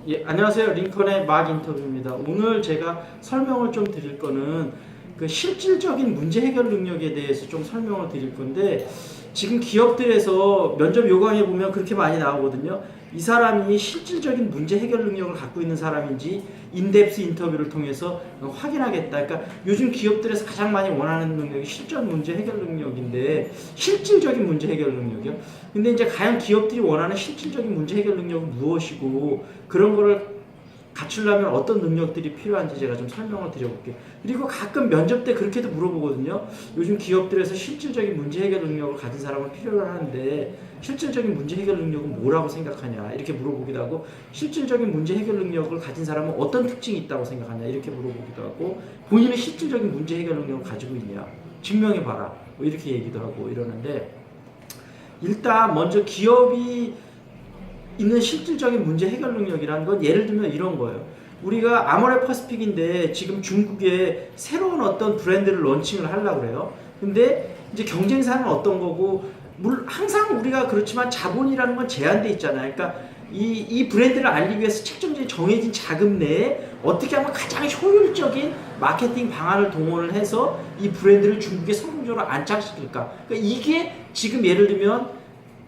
예, 안녕하세요. 링컨의 막 인터뷰입니다. 오늘 제가 설명을 좀 드릴 거는 그 실질적인 문제 해결 능력에 대해서 좀 설명을 드릴 건데, 지금 기업들에서 면접 요강에 보면 그렇게 많이 나오거든요. 이 사람이 실질적인 문제 해결 능력을 갖고 있는 사람인지 인덱스 인터뷰를 통해서 확인하겠다. 그러니까 요즘 기업들에서 가장 많이 원하는 능력이 실전 문제 해결 능력인데, 실질적인 문제 해결 능력이요. 근데 이제 과연 기업들이 원하는 실질적인 문제 해결 능력은 무엇이고, 그런 거를 갖추려면 어떤 능력들이 필요한지 제가 좀 설명을 드려볼게요. 그리고 가끔 면접 때 그렇게도 물어보거든요. 요즘 기업들에서 실질적인 문제 해결 능력을 가진 사람을 필요로 하는데, 실질적인 문제 해결 능력은 뭐라고 생각하냐 이렇게 물어보기도 하고, 실질적인 문제 해결 능력을 가진 사람은 어떤 특징이 있다고 생각하냐 이렇게 물어보기도 하고, 본인은 실질적인 문제 해결 능력을 가지고 있냐 증명해봐라 뭐 이렇게 얘기도 하고 이러는데, 일단 먼저 기업이 있는 실질적인 문제 해결 능력이라는 건 예를 들면 이런 거예요. 우리가 아모레 퍼시픽인데 지금 중국에 새로운 어떤 브랜드를 론칭을 하려고 그래요. 근데 이제 경쟁사는 어떤 거고, 항상 우리가 그렇지만 자본이라는 건 제한돼 있잖아요. 그러니까 이 브랜드를 알리기 위해서 책정적인 정해진 자금 내에 어떻게 하면 가장 효율적인 마케팅 방안을 동원을 해서 이 브랜드를 중국에 성공적으로 안착시킬까. 그러니까 이게 지금 예를 들면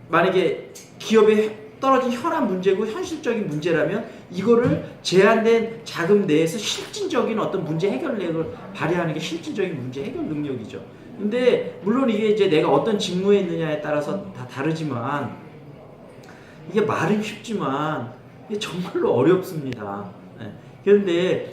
만약에 기업의 떨어진 현안 문제고 현실적인 문제라면, 이거를 제한된 자금 내에서 실질적인 어떤 문제 해결력을 발휘하는 게 실질적인 문제 해결 능력이죠. 근데 물론 이게 이제 내가 어떤 직무에 있느냐에 따라서 다 다르지만, 이게 말은 쉽지만 이게 정말로 어렵습니다. 그런데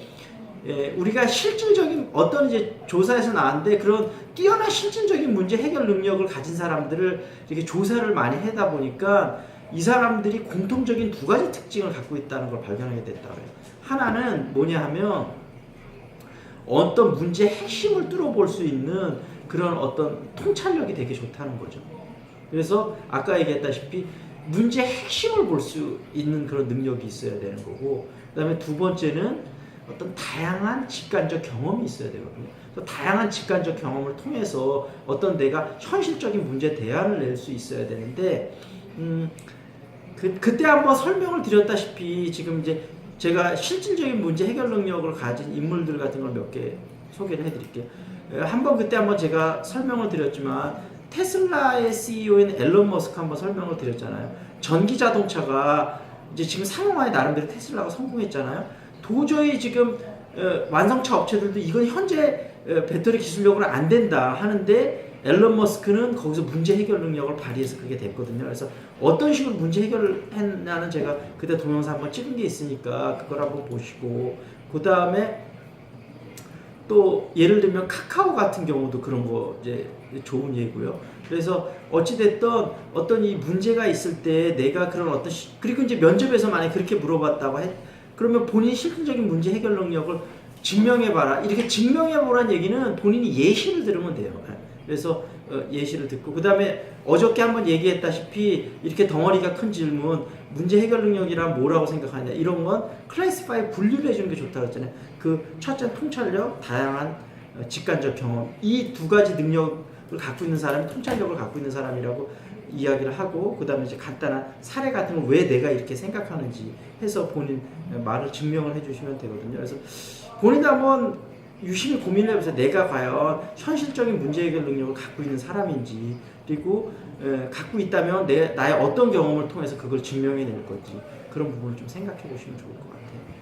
우리가 실질적인 어떤 이제 조사에서 나왔는데, 그런 뛰어난 실질적인 문제 해결 능력을 가진 사람들을 이렇게 조사를 많이 하다 보니까 이 사람들이 공통적인 두 가지 특징을 갖고 있다는 걸 발견하게 됐다고 해요. 하나는 뭐냐 하면, 어떤 문제의 핵심을 뚫어볼 수 있는 그런 어떤 통찰력이 되게 좋다는 거죠. 그래서 아까 얘기했다시피 문제의 핵심을 볼 수 있는 그런 능력이 있어야 되는 거고, 그 다음에 두 번째는 어떤 다양한 직관적 경험이 있어야 되거든요. 다양한 직관적 경험을 통해서 어떤 내가 현실적인 문제 대안을 낼 수 있어야 되는데, 그때 한번 설명을 드렸다시피 지금 이제 제가 실질적인 문제 해결 능력을 가진 인물들 같은 걸 몇 개 소개를 해드릴게요. 그때 한번 제가 설명을 드렸지만, 테슬라의 CEO인 앨런 머스크 한번 설명을 드렸잖아요. 전기 자동차가 이제 지금 상용화에 나름대로 테슬라가 성공했잖아요. 도저히 지금 완성차 업체들도 이건 현재 배터리 기술력으로 안 된다 하는데, 앨런 머스크는 거기서 문제 해결 능력을 발휘해서 그게 됐거든요. 그래서 어떤 식으로 문제 해결을 했냐는 제가 그때 동영상 한번 찍은 게 있으니까 그걸 한번 보시고, 그 다음에 또 예를 들면 카카오 같은 경우도 그런 거 이제 좋은 예고요. 그래서 어찌됐든 어떤 이 문제가 있을 때 내가 그런 어떤 그리고 이제 면접에서 만약 그렇게 물어봤다고 그러면 본인이 실질적인 문제 해결 능력을 증명해봐라 이렇게 증명해보라는 얘기는 본인이 예시를 들으면 돼요. 그래서 예시를 듣고, 그 다음에 어저께 한번 얘기했다시피 이렇게 덩어리가 큰 질문, 문제 해결 능력이란 뭐라고 생각하냐 이런 건 클래시파이 분류를 해주는 게 좋다고 했잖아요. 그 첫째 통찰력, 다양한 직관적 경험, 이 두 가지 능력을 갖고 있는 사람이 통찰력을 갖고 있는 사람이라고 이야기를 하고, 그 다음에 이제 간단한 사례 같은 거 왜 내가 이렇게 생각하는지 해서 본인 말을 증명을 해주시면 되거든요. 그래서 본인도 한번 유심히 고민을 해보세요. 내가 과연 현실적인 문제 해결 능력을 갖고 있는 사람인지, 그리고 갖고 있다면 나의 어떤 경험을 통해서 그걸 증명해낼 건지, 그런 부분을 좀 생각해 보시면 좋을 것 같아요.